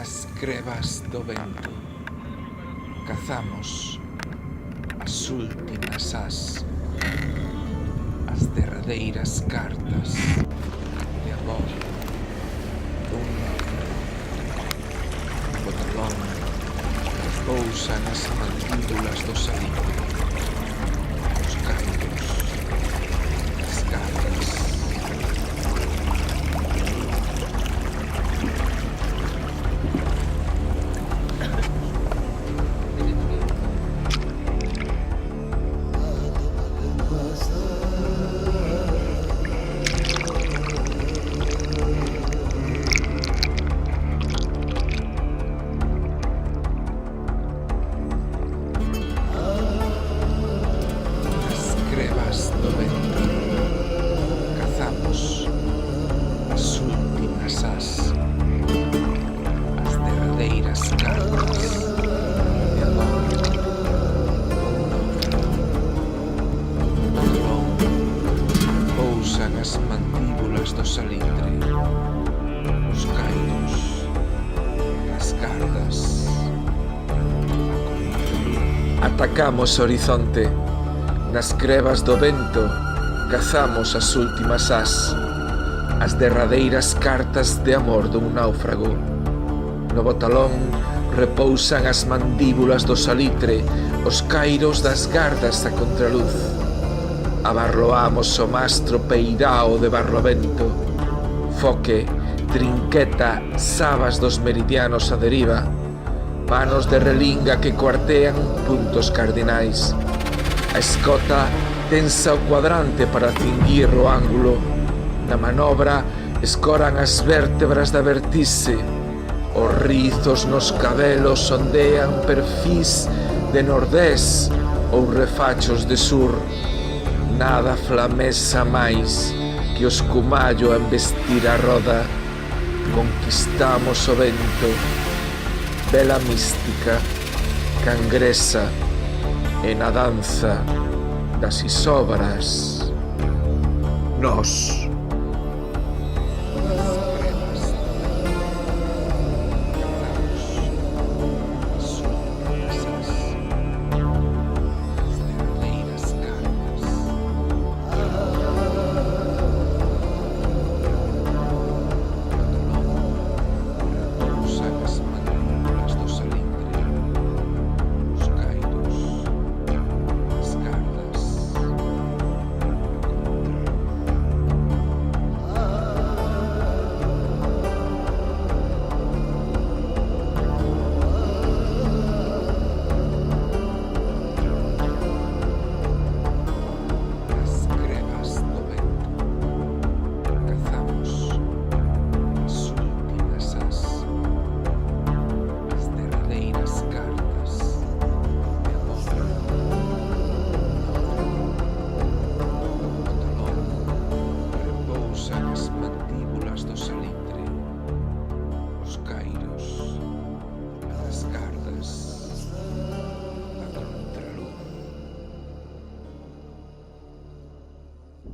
nas crevas do vento. Cazamos as últimas as derradeiras cartas de amor dun náufrago. O talón repousa nas mandíbulas do salitre, os cairos, as garras. Do vento, cazamos as últimas as derradeiras cartas de amor dun náufrago. O talón pousan as mandíbulas do salitre, os cairos, as gardas. Atacamos o horizonte. Nas crevas do vento cazamos as últimas as derradeiras cartas de amor dun náufrago. No botalón repousan as mandíbulas do salitre, os cairos das gardas a contraluz. Abarroamos o mastro peirao de barlovento, foque, trinqueta, sabas dos meridianos a deriva, panos de relinga que cuartean puntos cardinais. A escota tensa o cuadrante para cinguir o ángulo. Na manobra escoran as vértebras da vertixe. Os rizos nos cabelos ondean perfís de nordés ou refachos de sur. Nada flamesa máis que o escumallo a embestir a roda. Conquistamos o vento, vela mística, cangresa, e na danza das isobras, nós